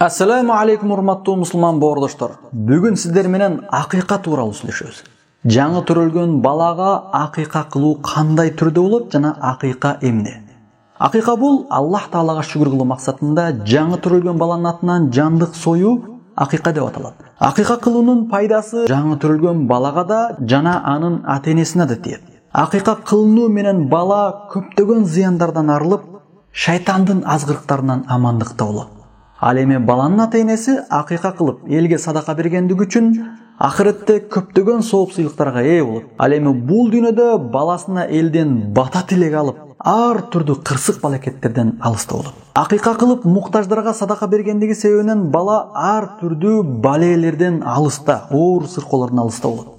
Assalamu alaikum урматтуу мусулман боордоштор. Бүгүн сиздер менен акыйка тууралуу сүйлөшөбүз. Жаңы төрөлгөн балага акыйка кылуу кандай түрдө болот жана акыйка эмне? Акыйка бул Аллах Таалага шүгүр кылуу максатында жаңы төрөлгөн баланын атынан жандык союу акыйка деп аталат. Акыйка кылуунун пайдасы жаңы төрөлгөн балага да жана анын ата-энесине да тиет. Акыйка кылынуу менен бала көптөгөн зыяндардан арылып, шайтандын азгырыктарынан амандыкта болот. Ал эми баланын ата-энеси акыйка кылып элге садака бергендиги үчүн ахиретте көптөгөн соопсуйлуктарга ээ болот. Ал эми бул дүйнөдө баласына элден бата тилек алып, ар түрдүү кырсык балакеттерден алыста болот. Акыйка кылып муктаждарга садака бергендиги себебинен бала ар түрдүү балээлерден алыста, оор сыркоолордон алыста болот.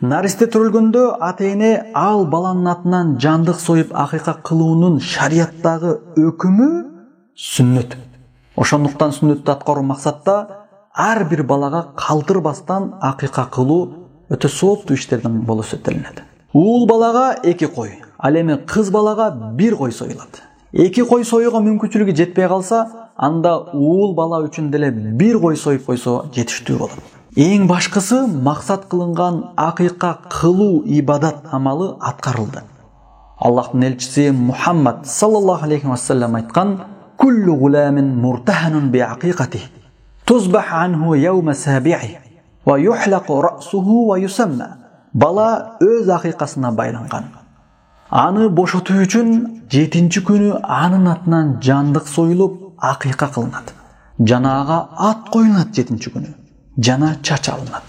Наристе төрөлгөндө ата-эне ал баланын атынан жандык союп акыйка кылуунун шарияттагы өкүмү сүннөт. Ошондуктан сүннөттү аткаруу максатта ар бир балага калтырбастан акыйка кылуу өтө сооптуу иштерден болуп эсептелинет. Уул балага 2 кой, ал эми кыз балага 1 кой союлат. 2 кой союуга мүмкүнчүлүгү жетпей калса, анда уул бала үчүн деле 1 кой союп койсо жетиштүү болот. Эң башкысы максат кылынган акыйка кылуу ибадат амалы аткарылды. Аллахтын элчиси Мухаммад саллаллаху алейхи ва саллям айткан: "Kullu gulamin murtahanun bi'aqiqatihi tuzbah anhu yawma sabi'i wa yuhlaqu ra'suhu wa yusamma." Бала өз акыйкасына байланган. Аны бошотуу үчүн 7-нчи күнү анын атынан жандык союлуп акыйка кылынат. Жана ага ат коюлат 7-нчи күнү. Жана чач алынат.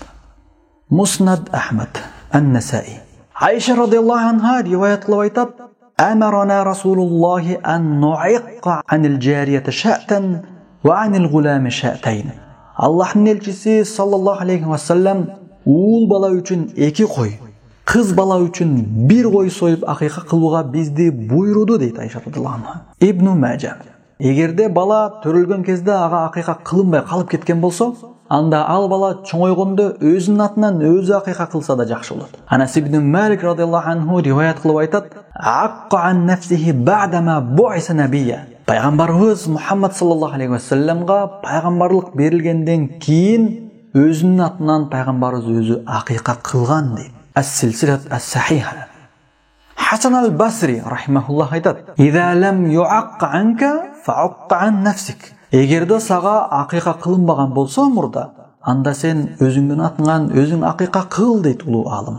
Муснад Ахмад Ан-Насаи. Айша радиаллаху анха риваят кылып айтат: "Амарана Расулуллахи ан нуиққа анил жарията ша'тан ва анил гулами ша'тайн." Аллахтын элчиси саллаллаху алейхи ва саллям уул бала үчүн 2 кой, кыз бала үчүн 1 кой союп акыйка кылууга бизди буйруду дейт Айша радиаллаху анха. Ибн Мажа. Эгерде бала төрөлгөн кезде ага акыйка кылынбай калып кеткен болсо, анда ал бала чоңойгондо өзүнүн атынан өзү акыйка кылса да жакшы болот. Анас ибн Малик радиаллаху анху риваят кылып айтат: "Акка ан нафсихи ба'дама бу'иса набiyya." Пайгамбарыбыз Мухаммад саллаллаху алейхи ва саллямга пайгамбарлык берилгенден кийин өзүнүн атынан пайгамбарыбыз өзү акыйка кылган дейт. Ас-силсилат ас-сахиха. Хасан аль-Басри рахимахуллах айтат: "Иза лам ю'аққа анка фa'аққа ан нафсик." Эгерде сага акыйка кылынбаган болсо мурда, анда сен өзүңдүн атыңан өзүң акыйка кыл дейт улуу алым.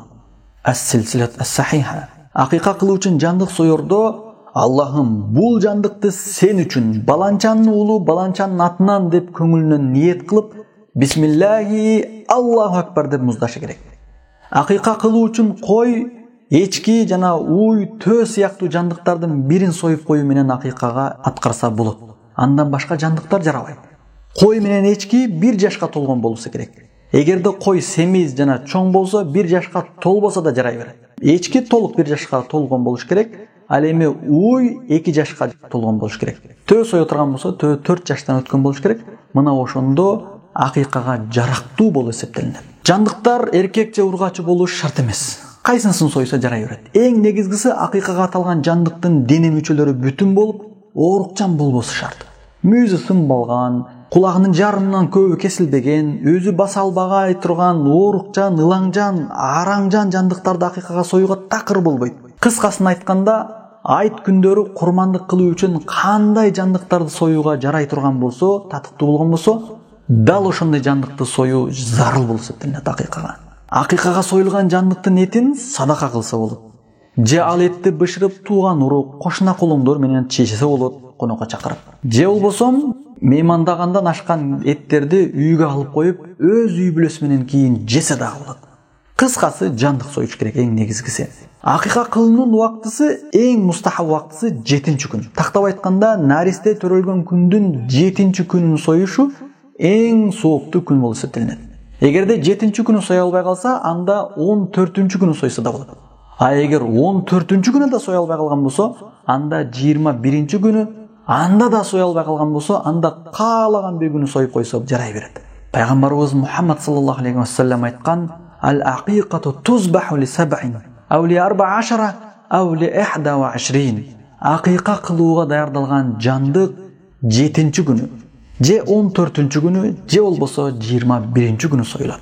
Ас-силсилат ас-сахиха. Акыйка кылуу үчүн жандык союрдо Аллахым бул жандыкты сен үчүн баланчанын уулу баланчанын атынан деп көңүлүнөн ниет кылып, бисмиллахи Аллаху акбар деп муздашы керек. Акыйка кылуу үчүн кой, эчки жана уй, төө сыяктуу жандыктардын бирин союп коюу менен акыйкага аткарса болот. Андан башка жандыктар жарабайт. Кой менен эчки 1 жашка толгон болушу керек. Эгерде кой семиз жана чоң болсо 1 жашка толбосо да жарай берет. Эчки толук 1 жашка толгон болуш керек. Ал эми уй 2 жашка толгон болуш керек. Төө сое турган болсо төө 4 жаштан өткөн болуш керек. Мына ошондо акыйкага жарактуу болуп эсептелинет. Жандыктар эркек же ургачы болуш шарт эмес. Кайсысын сойсо жарай берет. Эң негизгиси акыйкага аталган жандыктын дене мүчөлөрү бүтүн болуп, оорукчан болбосу шарт. Мүзү сынбалган, кулагынын жарымынан көбү кесилбеген, өзү баса албагай турган, оорукчан, ылаңжан, араңжан жандыктарды акыйкага союуга такыр болбойт. Кыскасын айтканда, айт күндөрү курмандык кылуу үчүн кандай жандыктарды союуга жарай турган болсо, татыктуу болгон болсо, дал ошондой жандыкты союу зарыл болуп эсептелинет акыйкага. Акыйкага союлган жандыктын этин садака кылса болот. Же ал этти бышырып тууган урук, кошуна колоңдор менен чечсе болот, конокко чакырып. Же болбосо меймандагандан ашкан эттерди үйгө алып коюп, өз үй бүлөсү менен кийин жесе дагы болот. Кыскасы жандык союш керек эң негизгиси. Акыйка кылуунун убактысы эң мустахаб убактысы 7-нчи күн. Тактап айтканда, наристе төрөлгөн күндүн 7-нчи күнүн союшу эң сооптуу күн болуп эсептелинет. Эгерде 7-нчи күнү соя албай калса, анда 14-нчи күнү сойсо да болот. А эгер 14-нчи күнү да соя албай калган болсо, анда 21-нчи күнү, анда да соя албай калган болсо, анда каалаган бир күнү союп койсо жарай берет. Пайгамбарыбыз Мухаммад саллаллаху алейхи ва саллям айткан: "Ал-акыйкату тузбаху ли 7 ав ли 14 ав ли 21." Акыйка кылууга даярдалган жандык 7-нчи күнү же 14-күнү, же болбосо 21-күнү союлат.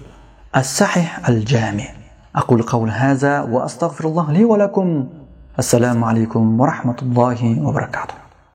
As-Sahih al-Jami. أقول قول هذا وأستغفر الله لي ولكم. السلام عليكم ورحمة الله وبركاته.